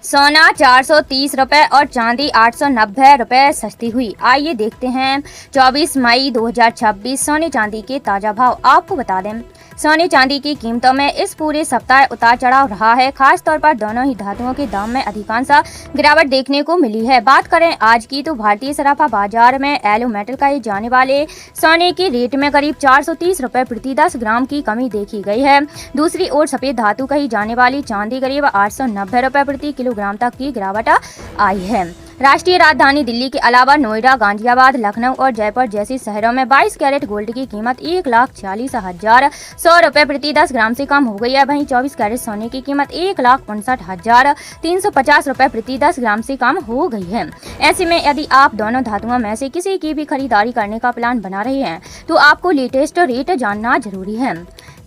सोना 430 रुपए और चांदी 890 रुपए सस्ती हुई। आइए देखते हैं 24 मई 2026 सोने चांदी के ताजा भाव। आपको बता दें, सोने चांदी की कीमतों में इस पूरे सप्ताह उतार चढ़ाव रहा है। खास तौर पर दोनों ही धातुओं के दाम में अधिकांश गिरावट देखने को मिली है। बात करें आज की, तो भारतीय सराफा बाजार में एलो मेटल कहे जाने वाले सोने के रेट में करीब 430 रुपए प्रति 10 ग्राम की कमी देखी गई है। दूसरी ओर सफेद धातु कही जाने वाली चांदी करीब 890 रुपए प्रति किलोग्राम तक की गिरावट आई है। राष्ट्रीय राजधानी दिल्ली के अलावा नोएडा, गाजियाबाद, लखनऊ और जयपुर जैसे शहरों में 22 कैरेट गोल्ड की कीमत 1,46,100 रुपए प्रति 10 ग्राम से कम हो गई है। वहीं 24 कैरेट सोने की कीमत 1,59,350 रुपए प्रति 10 ग्राम से कम हो गई है। ऐसे में यदि आप दोनों धातुओं में से किसी की भी खरीदारी करने का प्लान बना रहे हैं तो आपको लेटेस्ट रेट जानना जरूरी है।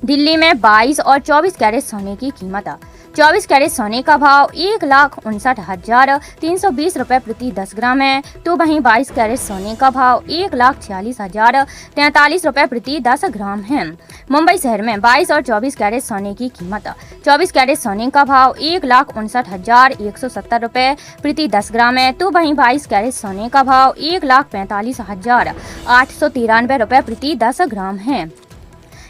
दिल्ली में 22 और 24 कैरेट सोने की कीमत। 24 कैरेट सोने का भाव 1,59,320 रुपए प्रति 10 ग्राम है, तो वहीं 22 कैरेट सोने का भाव 1,46,043 रुपए प्रति 10 ग्राम है। मुंबई शहर में 22 और 24 कैरेट सोने की कीमत। 24 कैरेट सोने का भाव 1,59,170 रुपए प्रति 10 ग्राम है, तो वहीं 22 कैरेट सोने का भाव 1,45,893 रुपए प्रति 10 ग्राम है।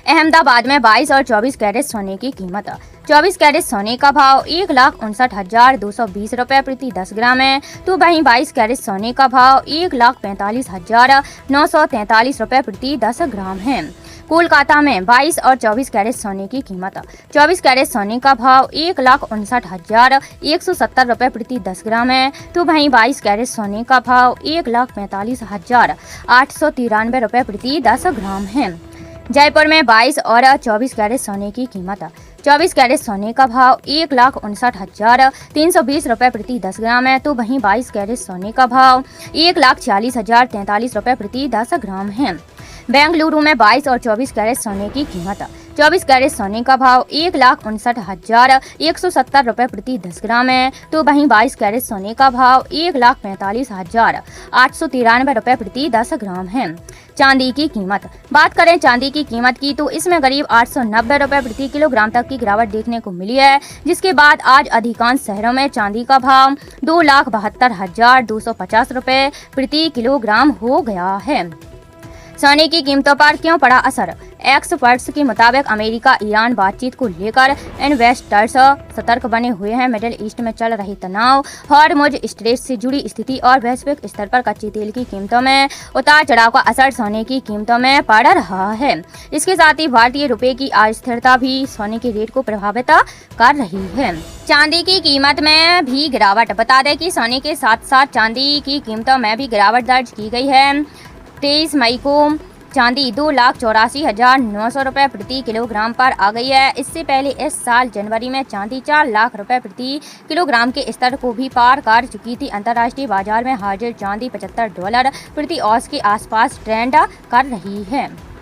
अहमदाबाद में 22 और 24 कैरेट सोने की कीमत। 24 कैरेट सोने का भाव 1,59,220 रुपए प्रति 10 ग्राम है, तो वहीं 22 कैरेट सोने का भाव 1,45,943 रुपए प्रति 10 ग्राम है। कोलकाता में 22 और 24 कैरेट सोने की कीमत। 24 कैरेट सोने का भाव 1,59,170 रुपए प्रति 10 ग्राम है, तो वहीं 22 कैरेट सोने का भाव 1,45,893 रुपए प्रति 10 ग्राम है। जयपुर में 22 और 24 कैरेट सोने की कीमत। 24 कैरेट सोने का भाव 1,59,320 रुपए प्रति 10 ग्राम है, तो वहीं 22 कैरेट सोने का भाव 1,46,043 रुपए प्रति 10 ग्राम है। बेंगलुरु में 22 और 24 कैरेट सोने की कीमत। 24 कैरेट सोने का भाव 1,59,170 रुपए प्रति 10 ग्राम है, तो वहीं 22 कैरेट सोने का भाव 1,45,893 रुपए प्रति 10 ग्राम है। चांदी की कीमत। बात करें चांदी की कीमत की, तो इसमें करीब 890 रुपए प्रति किलोग्राम तक की गिरावट देखने को मिली है, जिसके बाद आज अधिकांश शहरों में चांदी का भाव 2,72,250 रुपए प्रति किलोग्राम हो गया है। सोने की कीमतों पर क्यों पड़ा असर? एक्सपर्ट्स के मुताबिक अमेरिका ईरान बातचीत को लेकर इन्वेस्टर्स सतर्क बने हुए हैं। मिडिल ईस्ट में चल रही तनाव, हॉर्मुज स्ट्रेट से जुड़ी स्थिति और वैश्विक स्तर पर कच्चे तेल की कीमतों में उतार चढ़ाव का असर सोने की कीमतों में पड़ रहा है। इसके साथ ही भारतीय रुपए की अस्थिरता भी सोने के रेट को प्रभावित कर रही है। चांदी की कीमत में भी गिरावट। बता दें कि सोने के साथ साथ चांदी की कीमतों में भी गिरावट दर्ज की गई है। 23 मई को चांदी 2,84,900 रुपए प्रति किलोग्राम पर आ गई है। इससे पहले इस साल जनवरी में चांदी 4 लाख रुपए प्रति किलोग्राम के स्तर को भी पार कर चुकी थी। अंतर्राष्ट्रीय बाजार में हाजिर चांदी $75 प्रति औंस के आसपास ट्रेंड कर रही है।